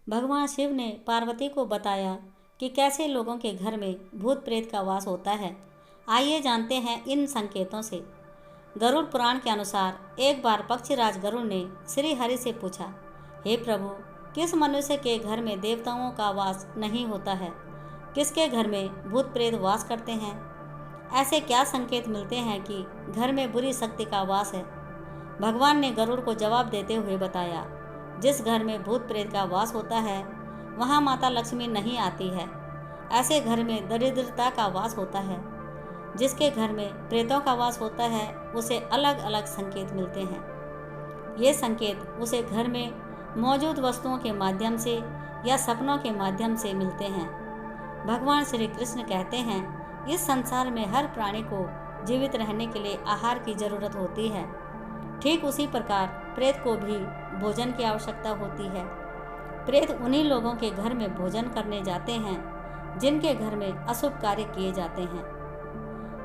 भगवान शिव ने पार्वती को बताया कि कैसे लोगों के घर में भूत प्रेत का वास होता है। आइए जानते हैं इन संकेतों से। गरुड़ पुराण के अनुसार एक बार पक्षीराज गरुड़ ने श्री हरि से पूछा, हे प्रभु, किस मनुष्य के घर में देवताओं का वास नहीं होता है? किसके घर में भूत प्रेत वास करते हैं? ऐसे क्या संकेत मिलते हैं कि घर में बुरी शक्ति का वास है? भगवान ने गरुड़ को जवाब देते हुए बताया, जिस घर में भूत प्रेत का वास होता है वहाँ माता लक्ष्मी नहीं आती है। ऐसे घर में दरिद्रता का वास होता है। जिसके घर में प्रेतों का वास होता है उसे अलग अलग संकेत मिलते हैं। ये संकेत उसे घर में मौजूद वस्तुओं के माध्यम से या सपनों के माध्यम से मिलते हैं। भगवान श्री कृष्ण कहते हैं, इस संसार में हर प्राणी को जीवित रहने के लिए आहार की जरूरत होती है। ठीक उसी प्रकार प्रेत को भी भोजन की आवश्यकता होती है। प्रेत उन्हीं लोगों के घर में भोजन करने जाते हैं जिनके घर में अशुभ कार्य किए जाते हैं।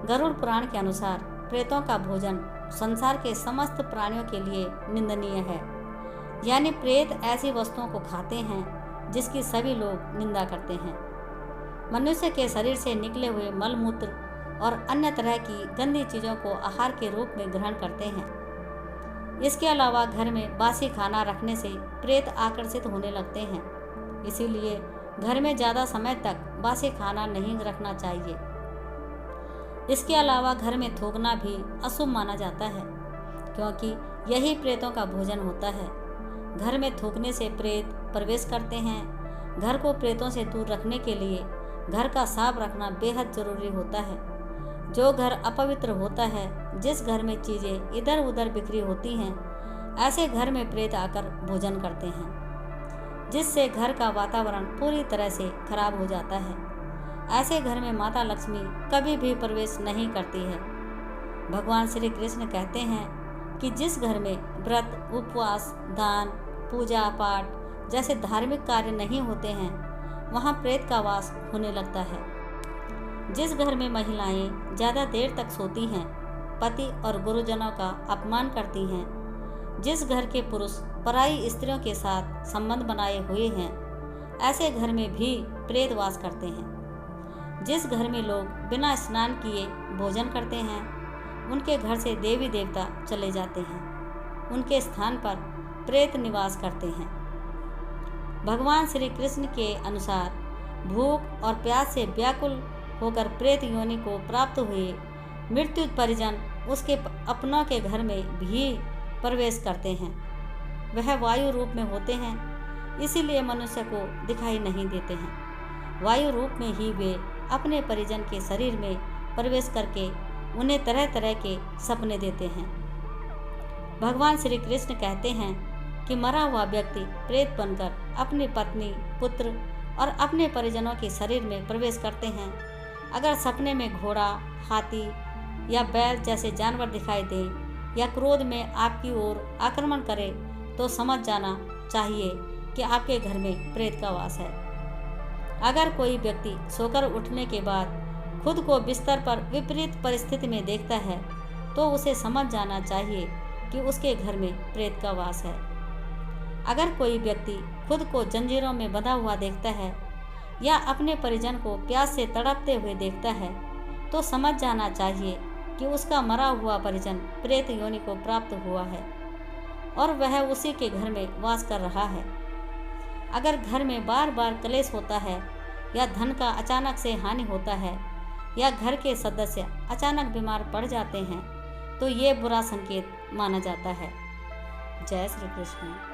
गरुड़ पुराण के अनुसार प्रेतों का भोजन संसार के समस्त प्राणियों के लिए निंदनीय है। यानी प्रेत ऐसी वस्तुओं को खाते हैं जिसकी सभी लोग निंदा करते हैं। मनुष्य के शरीर से निकले हुए मल मूत्र और अन्य तरह की गंदी चीज़ों को आहार के रूप में ग्रहण करते हैं। इसके अलावा घर में बासी खाना रखने से प्रेत आकर्षित होने लगते हैं। इसीलिए घर में ज़्यादा समय तक बासी खाना नहीं रखना चाहिए। इसके अलावा घर में थूकना भी अशुभ माना जाता है, क्योंकि यही प्रेतों का भोजन होता है। घर में थूकने से प्रेत प्रवेश करते हैं। घर को प्रेतों से दूर रखने के लिए घर का साफ रखना बेहद जरूरी होता है। जो घर अपवित्र होता है, जिस घर में चीज़ें इधर उधर बिखरी होती हैं, ऐसे घर में प्रेत आकर भोजन करते हैं, जिससे घर का वातावरण पूरी तरह से खराब हो जाता है। ऐसे घर में माता लक्ष्मी कभी भी प्रवेश नहीं करती है। भगवान श्री कृष्ण कहते हैं कि जिस घर में व्रत, उपवास, दान, पूजा पाठ जैसे धार्मिक कार्य नहीं होते हैं, वहाँ प्रेत का वास होने लगता है। जिस घर में महिलाएं ज़्यादा देर तक सोती हैं, पति और गुरुजनों का अपमान करती हैं, जिस घर के पुरुष पराई स्त्रियों के साथ संबंध बनाए हुए हैं, ऐसे घर में भी प्रेत वास करते हैं। जिस घर में लोग बिना स्नान किए भोजन करते हैं, उनके घर से देवी देवता चले जाते हैं। उनके स्थान पर प्रेत निवास करते हैं। भगवान श्री कृष्ण के अनुसार भूख और प्यास से व्याकुल होकर प्रेत योनि को प्राप्त हुए मृत्यु परिजन उसके अपनों के घर में भी प्रवेश करते हैं। वह वायु रूप में होते हैं, इसीलिए मनुष्य को दिखाई नहीं देते हैं। वायु रूप में ही वे अपने परिजन के शरीर में प्रवेश करके उन्हें तरह तरह के सपने देते हैं। भगवान श्री कृष्ण कहते हैं कि मरा हुआ व्यक्ति प्रेत बनकर अपनी पत्नी, पुत्र और अपने परिजनों के शरीर में प्रवेश करते हैं। अगर सपने में घोड़ा, हाथी या बैल जैसे जानवर दिखाई दें या क्रोध में आपकी ओर आक्रमण करे, तो समझ जाना चाहिए कि आपके घर में प्रेत का वास है। अगर कोई व्यक्ति सोकर उठने के बाद खुद को बिस्तर पर विपरीत परिस्थिति में देखता है, तो उसे समझ जाना चाहिए कि उसके घर में प्रेत का वास है। अगर कोई व्यक्ति खुद को जंजीरों में बंधा हुआ देखता है या अपने परिजन को प्यास से तड़पते हुए देखता है, तो समझ जाना चाहिए कि उसका मरा हुआ परिजन प्रेत योनि को प्राप्त हुआ है और वह उसी के घर में वास कर रहा है। अगर घर में बार बार क्लेश होता है या धन का अचानक से हानि होता है या घर के सदस्य अचानक बीमार पड़ जाते हैं, तो ये बुरा संकेत माना जाता है। जय श्री कृष्ण।